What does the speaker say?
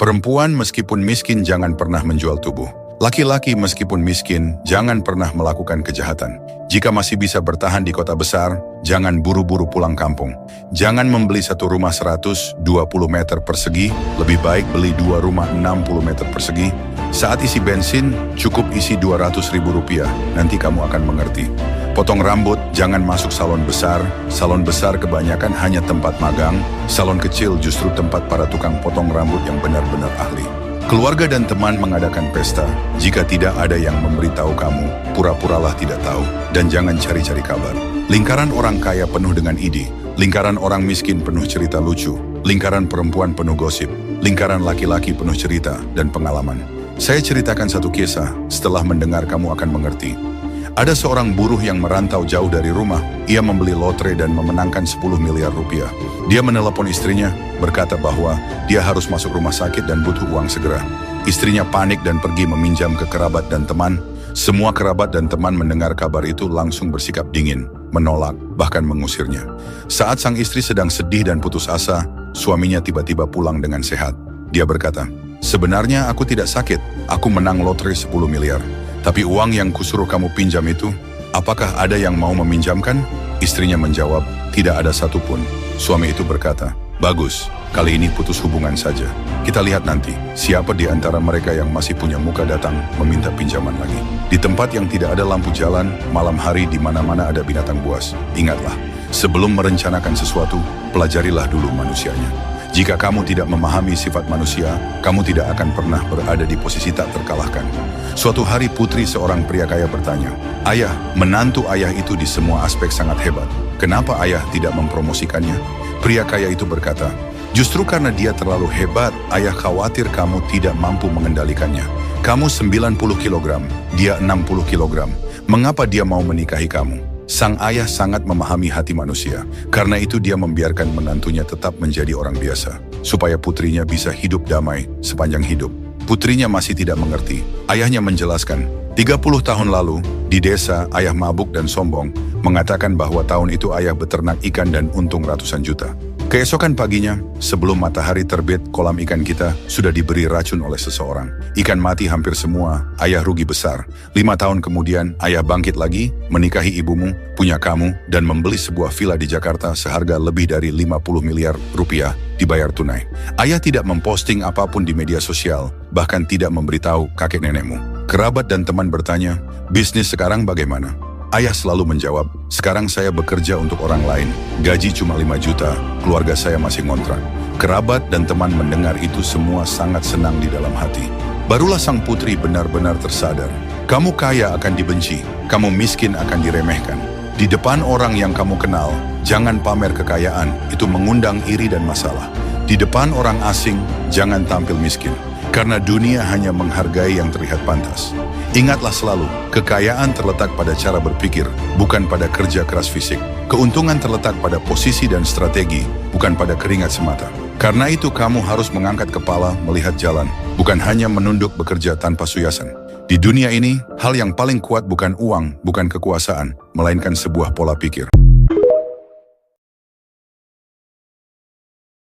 Perempuan meskipun miskin jangan pernah menjual tubuh. Laki-laki meskipun miskin jangan pernah melakukan kejahatan. Jika masih bisa bertahan di kota besar, jangan buru-buru pulang kampung. Jangan membeli satu rumah 120 meter persegi, lebih baik beli dua rumah 60 meter persegi. Saat isi bensin, cukup isi 200 ribu rupiah, nanti kamu akan mengerti. Potong rambut, jangan masuk salon besar. Salon besar kebanyakan hanya tempat magang, salon kecil justru tempat para tukang potong rambut yang benar-benar ahli. Keluarga dan teman mengadakan pesta, jika tidak ada yang memberitahu kamu, pura-puralah tidak tahu, dan jangan cari-cari kabar. Lingkaran orang kaya penuh dengan ide, lingkaran orang miskin penuh cerita lucu, lingkaran perempuan penuh gosip, lingkaran laki-laki penuh cerita dan pengalaman. Saya ceritakan satu kisah, setelah mendengar kamu akan mengerti. Ada seorang buruh yang merantau jauh dari rumah. Ia membeli lotre dan memenangkan 10 miliar rupiah. Dia menelepon istrinya, berkata bahwa dia harus masuk rumah sakit dan butuh uang segera. Istrinya panik dan pergi meminjam ke kerabat dan teman. Semua kerabat dan teman mendengar kabar itu langsung bersikap dingin, menolak, bahkan mengusirnya. Saat sang istri sedang sedih dan putus asa, suaminya tiba-tiba pulang dengan sehat. Dia berkata, "Sebenarnya aku tidak sakit, aku menang lotre 10 miliar. Tapi uang yang kusuruh kamu pinjam itu, apakah ada yang mau meminjamkan?" Istrinya menjawab, "Tidak ada satupun." Suami itu berkata, "Bagus, kali ini putus hubungan saja. Kita lihat nanti, siapa di antara mereka yang masih punya muka datang meminta pinjaman lagi." Di tempat yang tidak ada lampu jalan, malam hari di mana-mana ada binatang buas. Ingatlah, sebelum merencanakan sesuatu, pelajarilah dulu manusianya. Jika kamu tidak memahami sifat manusia, kamu tidak akan pernah berada di posisi tak terkalahkan. Suatu hari putri seorang pria kaya bertanya, "Ayah, menantu ayah itu di semua aspek sangat hebat. Kenapa ayah tidak mempromosikannya?" Pria kaya itu berkata, "Justru karena dia terlalu hebat, ayah khawatir kamu tidak mampu mengendalikannya. Kamu 90 kilogram, dia 60 kilogram. Mengapa dia mau menikahi kamu?" Sang ayah sangat memahami hati manusia. Karena itu dia membiarkan menantunya tetap menjadi orang biasa, supaya putrinya bisa hidup damai sepanjang hidup. Putrinya masih tidak mengerti. Ayahnya menjelaskan, 30 tahun lalu, di desa ayah mabuk dan sombong, mengatakan bahwa tahun itu ayah beternak ikan dan untung ratusan juta. Keesokan paginya, sebelum matahari terbit, kolam ikan kita sudah diberi racun oleh seseorang. Ikan mati hampir semua, ayah rugi besar. 5 tahun kemudian, ayah bangkit lagi, menikahi ibumu, punya kamu, dan membeli sebuah villa di Jakarta seharga lebih dari 50 miliar rupiah, dibayar tunai. Ayah tidak memposting apapun di media sosial, bahkan tidak memberitahu kakek nenekmu. Kerabat dan teman bertanya, "Bisnis sekarang bagaimana?" Ayah selalu menjawab, "Sekarang saya bekerja untuk orang lain, gaji cuma 5 juta, keluarga saya masih ngontrak." Kerabat dan teman mendengar itu semua sangat senang di dalam hati. Barulah sang putri benar-benar tersadar. Kamu kaya akan dibenci, kamu miskin akan diremehkan. Di depan orang yang kamu kenal, jangan pamer kekayaan, itu mengundang iri dan masalah. Di depan orang asing, jangan tampil miskin, karena dunia hanya menghargai yang terlihat pantas. Ingatlah selalu, kekayaan terletak pada cara berpikir, bukan pada kerja keras fisik. Keuntungan terletak pada posisi dan strategi, bukan pada keringat semata. Karena itu kamu harus mengangkat kepala melihat jalan, bukan hanya menunduk bekerja tanpa suyasan. Di dunia ini, hal yang paling kuat bukan uang, bukan kekuasaan, melainkan sebuah pola pikir.